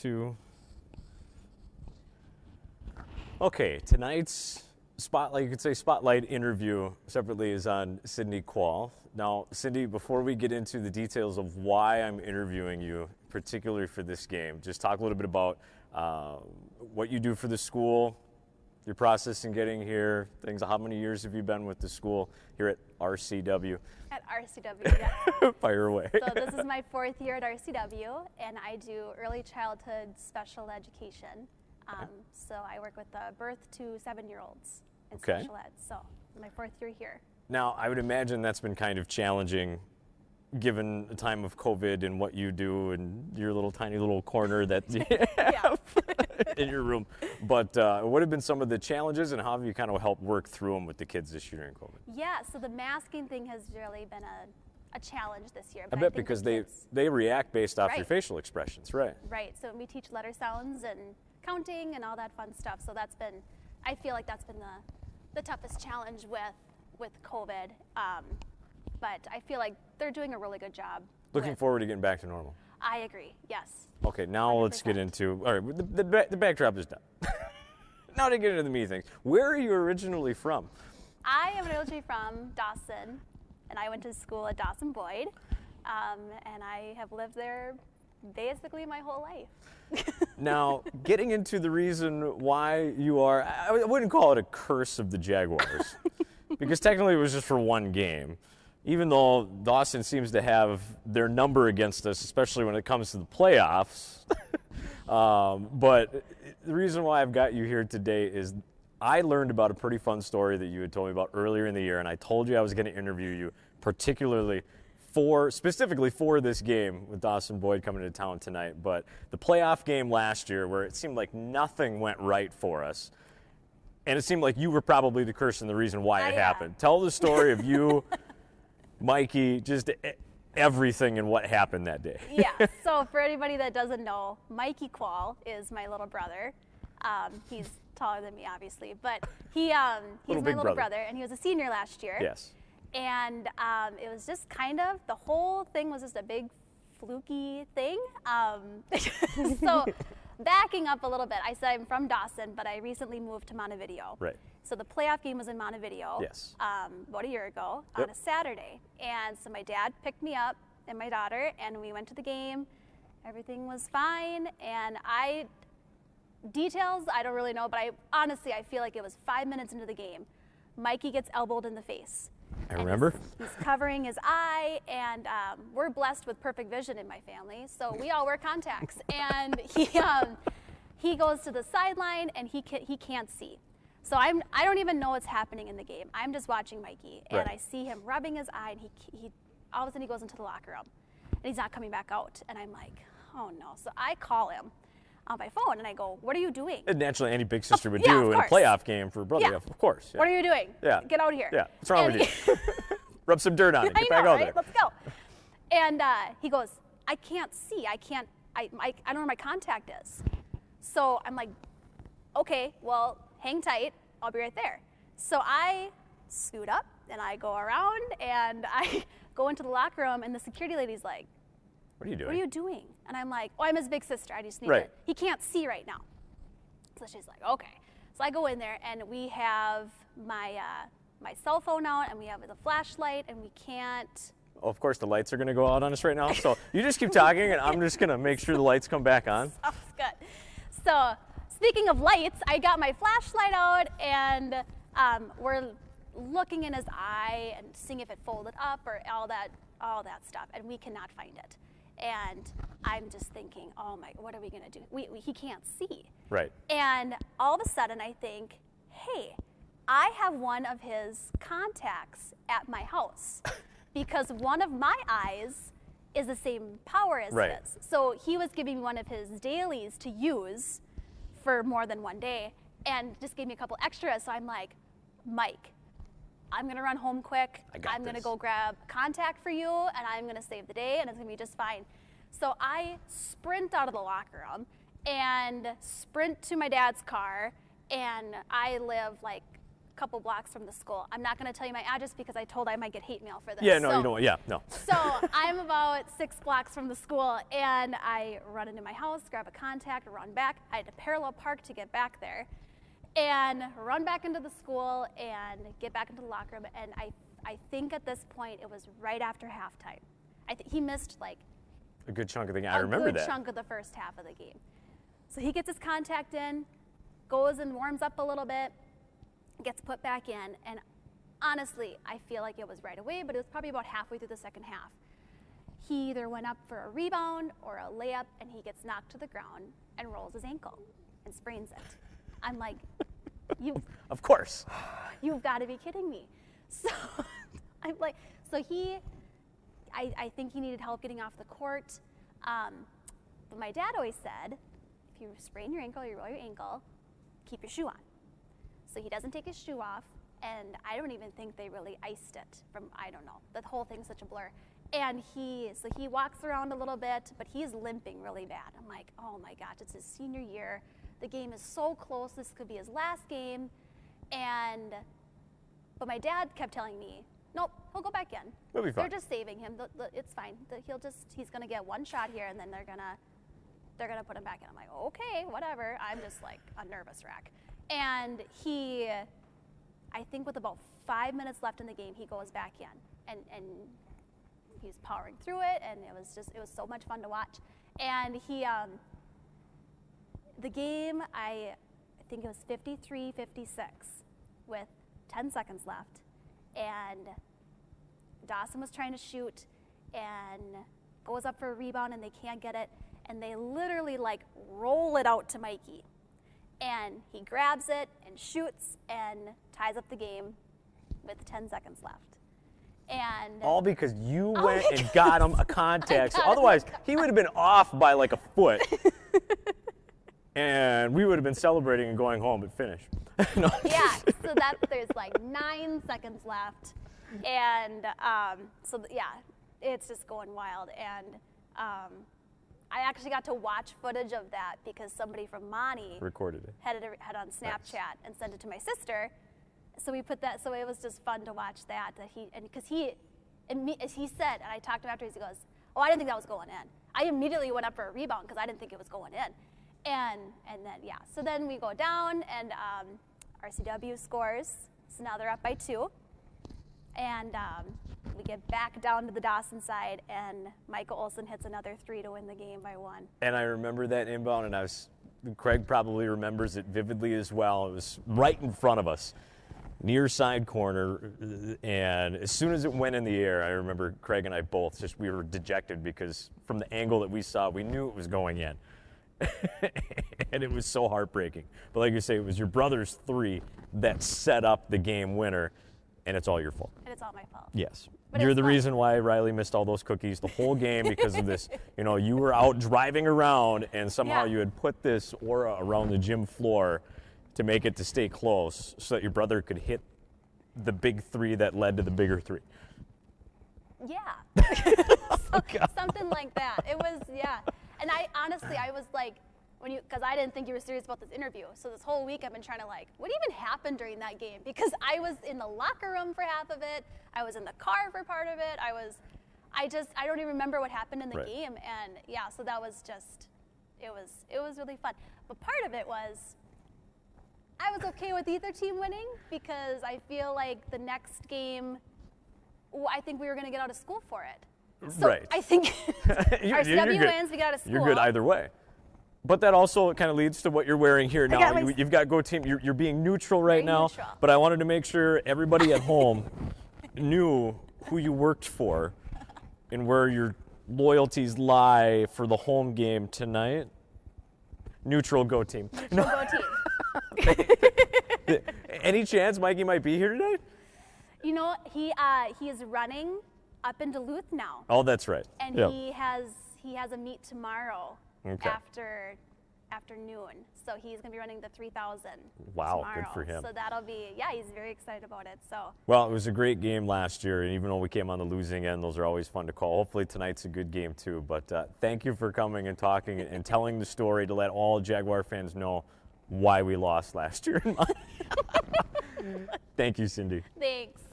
2. Okay, tonight's spotlight, you could say spotlight interview separately, is on Cindy Kvaal. Now, Cindy, before we get into the details of why I'm interviewing you, particularly for this game, just talk a little bit about what you do for the school, your process in getting here, things. How many years have you been with the school here at RCW? At RCW, yes. Fire away. So this is my 4th year at RCW, and I do early childhood special education. So I work with birth to 7-year-olds in special ed. So my 4th year here. Now, I would imagine that's been kind of challenging given the time of COVID and what you do and your little tiny little corner that you have in your room. But what have been some of the challenges, and how have you kind of helped work through them with the kids this year during COVID? Yeah, so the masking thing has really been a challenge this year. I bet because they react based off your facial expressions, right? Right, so we teach letter sounds and counting and all that fun stuff. So that's been, I feel like that's been the toughest challenge with COVID. But I feel like they're doing a really good job. Looking forward to getting back to normal. I agree, yes. Okay, now 100%. Let's get into, all right, the backdrop is done. Now to get into the meat things. Where are you originally from? I am originally from Dawson, and I went to school at Dawson Boyd, and I have lived there basically my whole life. Now, getting into the reason why you are, I wouldn't call it a curse of the Jaguars, because technically it was just for one game. Even though Dawson seems to have their number against us, especially when it comes to the playoffs. But the reason why I've got you here today is I learned about a pretty fun story that you had told me about earlier in the year, and I told you I was going to interview you specifically for this game with Dawson Boyd coming to town tonight. But the playoff game last year, where it seemed like nothing went right for us, and it seemed like you were probably the curse and the reason why it happened. Tell the story of you, Mikey, just everything and what happened that day. Yeah, so for anybody that doesn't know, Mikey Kvaal is my little brother. He's taller than me, obviously, but he's my little brother, and he was a senior last year. Yes. And it was just kind of, the whole thing was just a big fluky thing. So backing up a little bit, I said I'm from Dawson, but I recently moved to Montevideo. Right. So the playoff game was in Montevideo about a year ago on a Saturday. And so my dad picked me up and my daughter, and we went to the game. Everything was fine. And details, I don't really know, but honestly, I feel like it was 5 minutes into the game. Mikey gets elbowed in the face. I remember. He's covering his eye, and we're blessed with perfect vision in my family, so we all wear contacts. And he goes to the sideline, and he can't see. So I don't even know what's happening in the game. I'm just watching Mikey, and I see him rubbing his eye, and he all of a sudden he goes into the locker room, and he's not coming back out. And I'm like, oh no. So I call him on my phone, and I go, what are you doing? And naturally, any big sister would do in a playoff game for a brother. Yeah. Of course. Yeah. What are you doing? Yeah. Get out here. Yeah. What's wrong with you? Rub some dirt on it. Get back out there. Let's go. And he goes, I can't see. I don't know where my contact is. So I'm like, okay, well, hang tight. I'll be right there. So I scoot up, and I go around, and I go into the locker room, and the security lady's like, what are you doing? What are you doing? And I'm like, oh, I'm his big sister. I just need it. He can't see right now. So she's like, okay. So I go in there, and we have my cell phone out, and we have the flashlight, and we can't. Oh, of course, the lights are going to go out on us right now. So you just keep talking, and I'm just going to make sure the lights come back on. Sounds good. So speaking of lights, I got my flashlight out, and we're looking in his eye and seeing if it folded up or all that stuff, and we cannot find it. And I'm just thinking, oh my, what are we gonna do? He can't see. Right. And all of a sudden I think, hey, I have one of his contacts at my house because one of my eyes is the same power as his. So he was giving me one of his dailies to use for more than one day and just gave me a couple extras. So I'm like, Mike, I'm going to run home quick. I'm going to go grab contact for you, and I'm going to save the day, and it's going to be just fine. So I sprint out of the locker room and sprint to my dad's car, and I live like couple blocks from the school. I'm not going to tell you my address because I told I might get hate mail for this. Yeah, no, you don't. Yeah, no. So I'm about 6 blocks from the school, and I run into my house, grab a contact, run back. I had to parallel park to get back there, and run back into the school and get back into the locker room. And I think at this point it was right after halftime. He missed like a good chunk of the game. I remember that. A good chunk of the first half of the game. So he gets his contact in, goes and warms up a little bit, gets put back in, and honestly, I feel like it was right away, but it was probably about halfway through the second half. He either went up for a rebound or a layup, and he gets knocked to the ground and rolls his ankle and sprains it. I'm like, of course. You've got to be kidding me. So I'm like, I think he needed help getting off the court. But my dad always said, if you sprain your ankle or you roll your ankle, keep your shoe on. So he doesn't take his shoe off, and I don't even think they really iced it I don't know. The whole thing's such a blur. And he walks around a little bit, but he's limping really bad. I'm like, oh my gosh, it's his senior year. The game is so close. This could be his last game. But my dad kept telling me, nope, he'll go back in. He'll be fine. They're just saving him. It's fine. He's gonna get one shot here, and then they're gonna put him back in. I'm like, okay, whatever. I'm just like a nervous wreck. And I think with about 5 minutes left in the game, he goes back in, and he's powering through it, and it was so much fun to watch. And the game, I think it was 53-56 with 10 seconds left, and Dawson was trying to shoot and goes up for a rebound, and they can't get it, and they literally like roll it out to Mikey, and he grabs it and shoots and ties up the game with 10 seconds left. And all because you went and got him a contact. So otherwise, he would have been off by like a foot. And we would have been celebrating and going home, but finish. No. Yeah, so there's like 9 seconds left. And it's just going wild. And I actually got to watch footage of that because somebody from Monty recorded it. Had on Snapchat and sent it to my sister. So we put that, so it was just fun to watch that. Because he said, and I talked to him afterwards, he goes, oh, I didn't think that was going in. I immediately went up for a rebound because I didn't think it was going in. And then, yeah, so then we go down, and RCW scores, so now they're up by 2. And we get back down to the Dawson side, and Michael Olson hits another 3 to win the game by 1. And I remember that inbound, and Craig probably remembers it vividly as well. It was right in front of us, near side corner, and as soon as it went in the air, I remember Craig and I both we were dejected because from the angle that we saw, we knew it was going in. And it was so heartbreaking. But like you say, it was your brother's 3 that set up the game winner, and it's all your fault. And it's all my fault. Yes. But you're the reason why Riley missed all those cookies the whole game because of this. You were out driving around, and somehow you had put this aura around the gym floor to make it to stay close so that your brother could hit the big 3 that led to the bigger 3. Yeah. Something like that. It was, yeah. And I was like, because I didn't think you were serious about this interview. So this whole week I've been trying to what even happened during that game? Because I was in the locker room for half of it. I was in the car for part of it. I don't even remember what happened in the game. And yeah, so that was just, it was really fun. But part of it was, I was okay with either team winning because I feel like the next game, I think we were going to get out of school for it. So right. I think RCW wins, we get out of school. You're good either way. But that also kind of leads to what you're wearing here now. You've got Go Team. You're being neutral right now. Neutral. But I wanted to make sure everybody at home knew who you worked for and where your loyalties lie for the home game tonight. Neutral Go Team. Go Team. Any chance Mikey might be here tonight? He is running up in Duluth now. Oh, that's right. And he has a meet tomorrow after noon. So he's going to be running the 3,000 Wow, tomorrow. good for him. So that'll be, he's very excited about it. So. Well, it was a great game last year, and even though we came on the losing end, those are always fun to call. Hopefully tonight's a good game too. But thank you for coming and talking and telling the story to let all Jaguar fans know why we lost last year. Thank you, Cindy. Thanks.